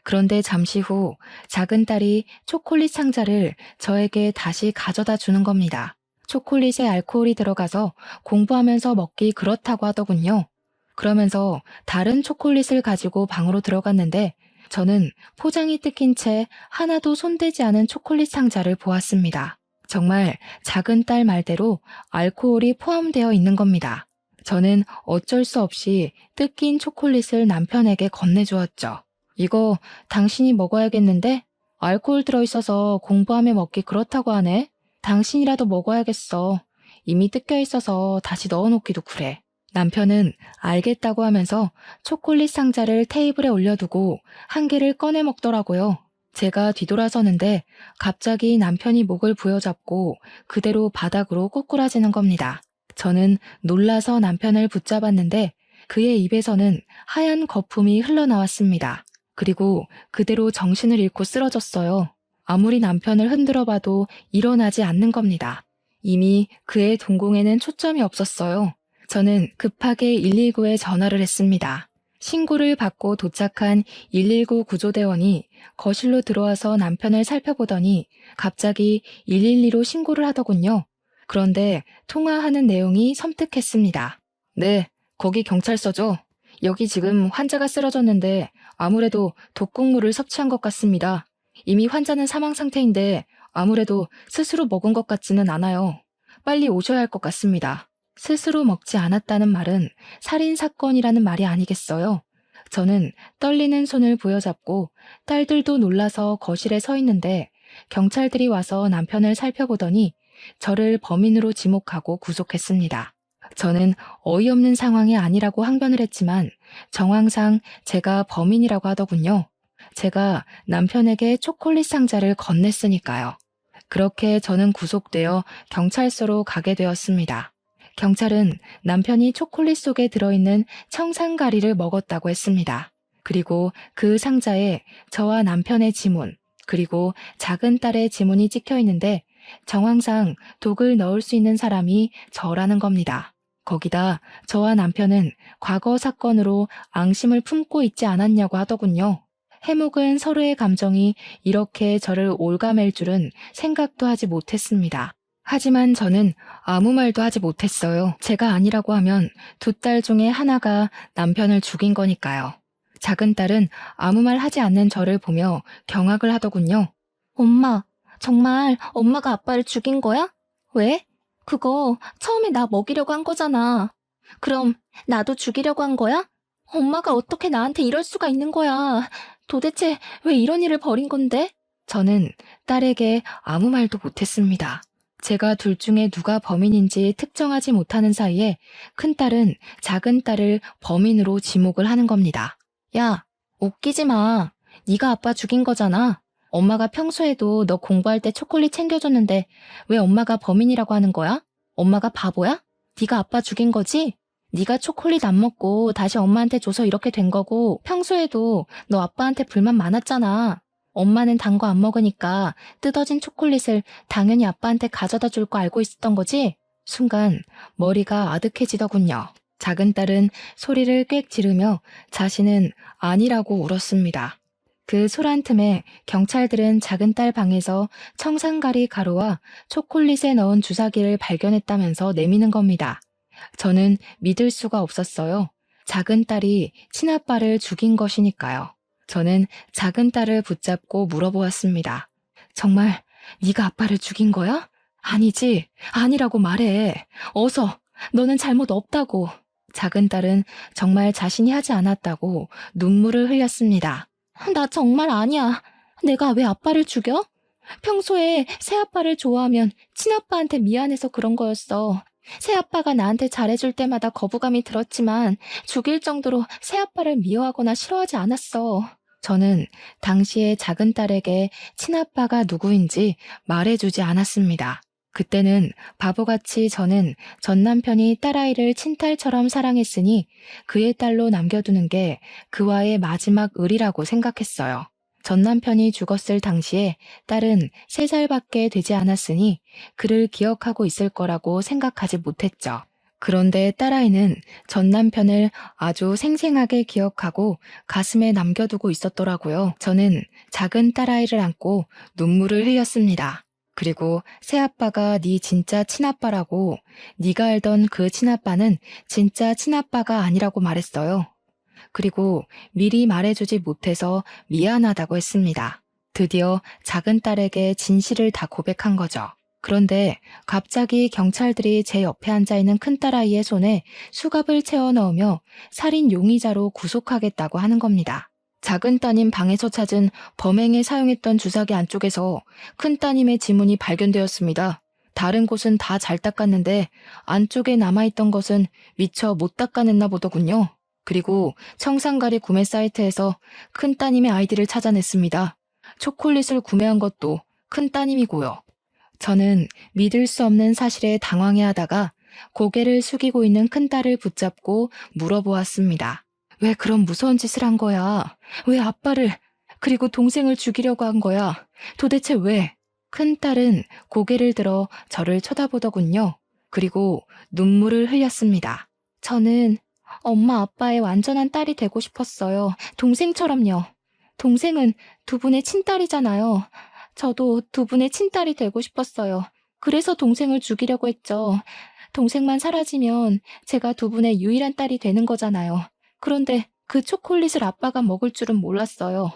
그런데 잠시 후 작은 딸이 초콜릿 상자를 저에게 다시 가져다 주는 겁니다. 초콜릿에 알코올이 들어가서 공부하면서 먹기 그렇다고 하더군요. 그러면서 다른 초콜릿을 가지고 방으로 들어갔는데 저는 포장이 뜯긴 채 하나도 손대지 않은 초콜릿 상자를 보았습니다. 정말 작은 딸 말대로 알코올이 포함되어 있는 겁니다. 저는 어쩔 수 없이 뜯긴 초콜릿을 남편에게 건네주었죠. 이거 당신이 먹어야겠는데? 알코올 들어있어서 공부하며 먹기 그렇다고 하네. 당신이라도 먹어야겠어. 이미 뜯겨 있어서 다시 넣어놓기도 그래. 남편은 알겠다고 하면서 초콜릿 상자를 테이블에 올려두고 한 개를 꺼내 먹더라고요. 제가 뒤돌아서는데 갑자기 남편이 목을 부여잡고 그대로 바닥으로 꼬꾸라지는 겁니다. 저는 놀라서 남편을 붙잡았는데 그의 입에서는 하얀 거품이 흘러나왔습니다. 그리고 그대로 정신을 잃고 쓰러졌어요. 아무리 남편을 흔들어봐도 일어나지 않는 겁니다. 이미 그의 동공에는 초점이 없었어요. 저는 급하게 119에 전화를 했습니다. 신고를 받고 도착한 119 구조대원이 거실로 들어와서 남편을 살펴보더니 갑자기 112로 신고를 하더군요. 그런데 통화하는 내용이 섬뜩했습니다. 네, 거기 경찰서죠. 여기 지금 환자가 쓰러졌는데 아무래도 독극물을 섭취한 것 같습니다. 이미 환자는 사망 상태인데 아무래도 스스로 먹은 것 같지는 않아요. 빨리 오셔야 할 것 같습니다. 스스로 먹지 않았다는 말은 살인사건이라는 말이 아니겠어요? 저는 떨리는 손을 부여잡고 딸들도 놀라서 거실에 서 있는데 경찰들이 와서 남편을 살펴보더니 저를 범인으로 지목하고 구속했습니다. 저는 어이없는 상황이 아니라고 항변을 했지만 정황상 제가 범인이라고 하더군요. 제가 남편에게 초콜릿 상자를 건넸으니까요. 그렇게 저는 구속되어 경찰서로 가게 되었습니다. 경찰은 남편이 초콜릿 속에 들어있는 청산가리를 먹었다고 했습니다. 그리고 그 상자에 저와 남편의 지문, 그리고 작은 딸의 지문이 찍혀 있는데 정황상 독을 넣을 수 있는 사람이 저라는 겁니다. 거기다 저와 남편은 과거 사건으로 앙심을 품고 있지 않았냐고 하더군요. 해묵은 서로의 감정이 이렇게 저를 올가맬 줄은 생각도 하지 못했습니다. 하지만 저는 아무 말도 하지 못했어요. 제가 아니라고 하면 두 딸 중에 하나가 남편을 죽인 거니까요. 작은 딸은 아무 말 하지 않는 저를 보며 경악을 하더군요. 엄마, 정말 엄마가 아빠를 죽인 거야? 왜? 그거 처음에 나 먹이려고 한 거잖아. 그럼 나도 죽이려고 한 거야? 엄마가 어떻게 나한테 이럴 수가 있는 거야? 도대체 왜 이런 일을 벌인 건데? 저는 딸에게 아무 말도 못했습니다. 제가 둘 중에 누가 범인인지 특정하지 못하는 사이에 큰딸은 작은 딸을 범인으로 지목을 하는 겁니다. 야, 웃기지 마. 네가 아빠 죽인 거잖아. 엄마가 평소에도 너 공부할 때 초콜릿 챙겨줬는데 왜 엄마가 범인이라고 하는 거야? 엄마가 바보야? 네가 아빠 죽인 거지? 네가 초콜릿 안 먹고 다시 엄마한테 줘서 이렇게 된 거고 평소에도 너 아빠한테 불만 많았잖아. 엄마는 단 거 안 먹으니까 뜯어진 초콜릿을 당연히 아빠한테 가져다 줄 거 알고 있었던 거지? 순간 머리가 아득해지더군요. 작은 딸은 소리를 꽥 지르며 자신은 아니라고 울었습니다. 그 소란 틈에 경찰들은 작은 딸 방에서 청산가리 가루와 초콜릿에 넣은 주사기를 발견했다면서 내미는 겁니다. 저는 믿을 수가 없었어요. 작은 딸이 친아빠를 죽인 것이니까요. 저는 작은 딸을 붙잡고 물어보았습니다. 정말 네가 아빠를 죽인 거야? 아니지, 아니라고 말해. 어서, 너는 잘못 없다고. 작은 딸은 정말 자신이 하지 않았다고 눈물을 흘렸습니다. 나 정말 아니야. 내가 왜 아빠를 죽여? 평소에 새아빠를 좋아하면 친아빠한테 미안해서 그런 거였어. 새아빠가 나한테 잘해줄 때마다 거부감이 들었지만 죽일 정도로 새아빠를 미워하거나 싫어하지 않았어. 저는 당시에 작은 딸에게 친아빠가 누구인지 말해주지 않았습니다. 그때는 바보같이 저는 전 남편이 딸아이를 친딸처럼 사랑했으니 그의 딸로 남겨두는 게 그와의 마지막 의리라고 생각했어요. 전 남편이 죽었을 당시에 딸은 3살밖에 되지 않았으니 그를 기억하고 있을 거라고 생각하지 못했죠. 그런데 딸아이는 전 남편을 아주 생생하게 기억하고 가슴에 남겨두고 있었더라고요. 저는 작은 딸아이를 안고 눈물을 흘렸습니다. 그리고 새아빠가 네 진짜 친아빠라고, 네가 알던 그 친아빠는 진짜 친아빠가 아니라고 말했어요. 그리고 미리 말해주지 못해서 미안하다고 했습니다. 드디어 작은 딸에게 진실을 다 고백한 거죠. 그런데 갑자기 경찰들이 제 옆에 앉아있는 큰딸아이의 손에 수갑을 채워 넣으며 살인 용의자로 구속하겠다고 하는 겁니다. 작은 따님 방에서 찾은 범행에 사용했던 주사기 안쪽에서 큰 따님의 지문이 발견되었습니다. 다른 곳은 다 잘 닦았는데 안쪽에 남아있던 것은 미처 못 닦아냈나 보더군요. 그리고 청산가리 구매 사이트에서 큰 따님의 아이디를 찾아냈습니다. 초콜릿을 구매한 것도 큰 따님이고요. 저는 믿을 수 없는 사실에 당황해하다가 고개를 숙이고 있는 큰딸을 붙잡고 물어보았습니다. 왜 그런 무서운 짓을 한 거야? 왜 아빠를, 그리고 동생을 죽이려고 한 거야? 도대체 왜? 큰딸은 고개를 들어 저를 쳐다보더군요. 그리고 눈물을 흘렸습니다. 저는 엄마 아빠의 완전한 딸이 되고 싶었어요. 동생처럼요. 동생은 두 분의 친딸이잖아요. 저도 두 분의 친딸이 되고 싶었어요. 그래서 동생을 죽이려고 했죠. 동생만 사라지면 제가 두 분의 유일한 딸이 되는 거잖아요. 그런데 그 초콜릿을 아빠가 먹을 줄은 몰랐어요.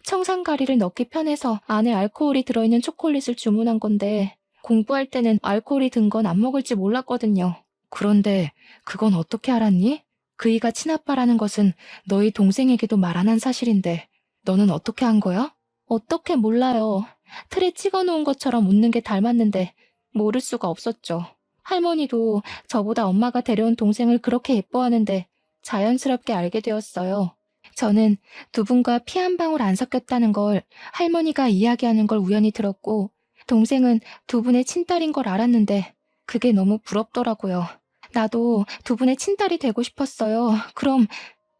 청산가리를 넣기 편해서 안에 알코올이 들어있는 초콜릿을 주문한 건데 공부할 때는 알코올이 든 건 안 먹을지 몰랐거든요. 그런데 그건 어떻게 알았니? 그이가 친아빠라는 것은 너희 동생에게도 말 안 한 사실인데 너는 어떻게 한 거야? 어떻게 몰라요. 틀에 찍어놓은 것처럼 웃는 게 닮았는데 모를 수가 없었죠. 할머니도 저보다 엄마가 데려온 동생을 그렇게 예뻐하는데 자연스럽게 알게 되었어요. 저는 두 분과 피 한 방울 안 섞였다는 걸 할머니가 이야기하는 걸 우연히 들었고 동생은 두 분의 친딸인 걸 알았는데 그게 너무 부럽더라고요. 나도 두 분의 친딸이 되고 싶었어요. 그럼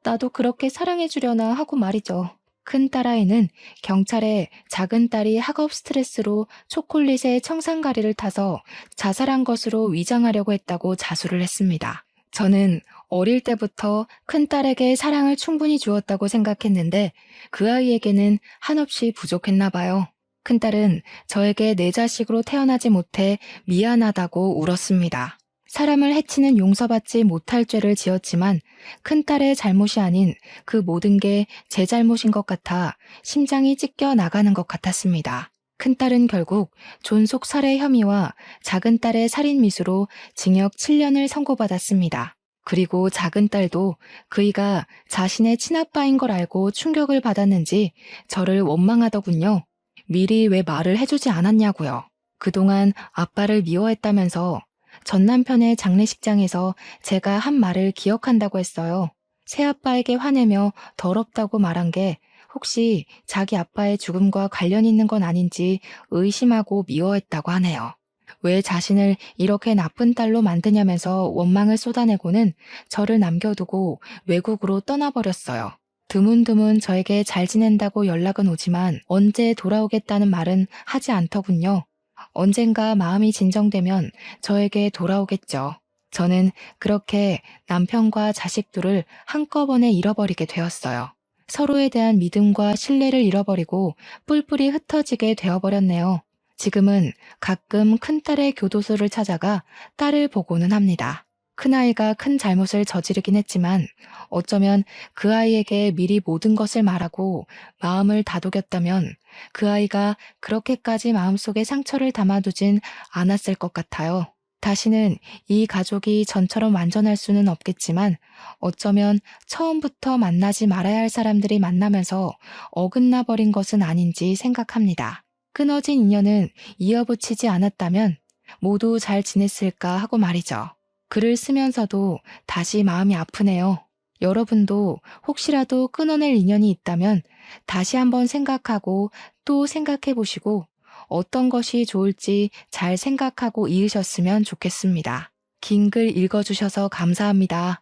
나도 그렇게 사랑해주려나 하고 말이죠. 큰 딸아이는 경찰에 작은 딸이 학업 스트레스로 초콜릿에 청산가리를 타서 자살한 것으로 위장하려고 했다고 자수를 했습니다. 저는 어릴 때부터 큰딸에게 사랑을 충분히 주었다고 생각했는데 그 아이에게는 한없이 부족했나 봐요. 큰딸은 저에게 내 자식으로 태어나지 못해 미안하다고 울었습니다. 사람을 해치는 용서받지 못할 죄를 지었지만 큰딸의 잘못이 아닌 그 모든 게 제 잘못인 것 같아 심장이 찢겨 나가는 것 같았습니다. 큰딸은 결국 존속 살해 혐의와 작은딸의 살인 미수로 징역 7년을 선고받았습니다. 그리고 작은딸도 그이가 자신의 친아빠인 걸 알고 충격을 받았는지 저를 원망하더군요. 미리 왜 말을 해주지 않았냐고요. 그동안 아빠를 미워했다면서 전 남편의 장례식장에서 제가 한 말을 기억한다고 했어요. 새아빠에게 화내며 더럽다고 말한 게 혹시 자기 아빠의 죽음과 관련 있는 건 아닌지 의심하고 미워했다고 하네요. 왜 자신을 이렇게 나쁜 딸로 만드냐면서 원망을 쏟아내고는 저를 남겨두고 외국으로 떠나버렸어요. 드문드문 저에게 잘 지낸다고 연락은 오지만 언제 돌아오겠다는 말은 하지 않더군요. 언젠가 마음이 진정되면 저에게 돌아오겠죠. 저는 그렇게 남편과 자식들을 한꺼번에 잃어버리게 되었어요. 서로에 대한 믿음과 신뢰를 잃어버리고 뿔뿔이 흩어지게 되어버렸네요. 지금은 가끔 큰딸의 교도소를 찾아가 딸을 보고는 합니다. 큰아이가 큰 잘못을 저지르긴 했지만 어쩌면 그 아이에게 미리 모든 것을 말하고 마음을 다독였다면 그 아이가 그렇게까지 마음속에 상처를 담아두진 않았을 것 같아요. 다시는 이 가족이 전처럼 완전할 수는 없겠지만 어쩌면 처음부터 만나지 말아야 할 사람들이 만나면서 어긋나 버린 것은 아닌지 생각합니다. 끊어진 인연은 이어붙이지 않았다면 모두 잘 지냈을까 하고 말이죠. 글을 쓰면서도 다시 마음이 아프네요. 여러분도 혹시라도 끊어낼 인연이 있다면 다시 한번 생각하고 또 생각해 보시고 어떤 것이 좋을지 잘 생각하고 이으셨으면 좋겠습니다. 긴 글 읽어주셔서 감사합니다.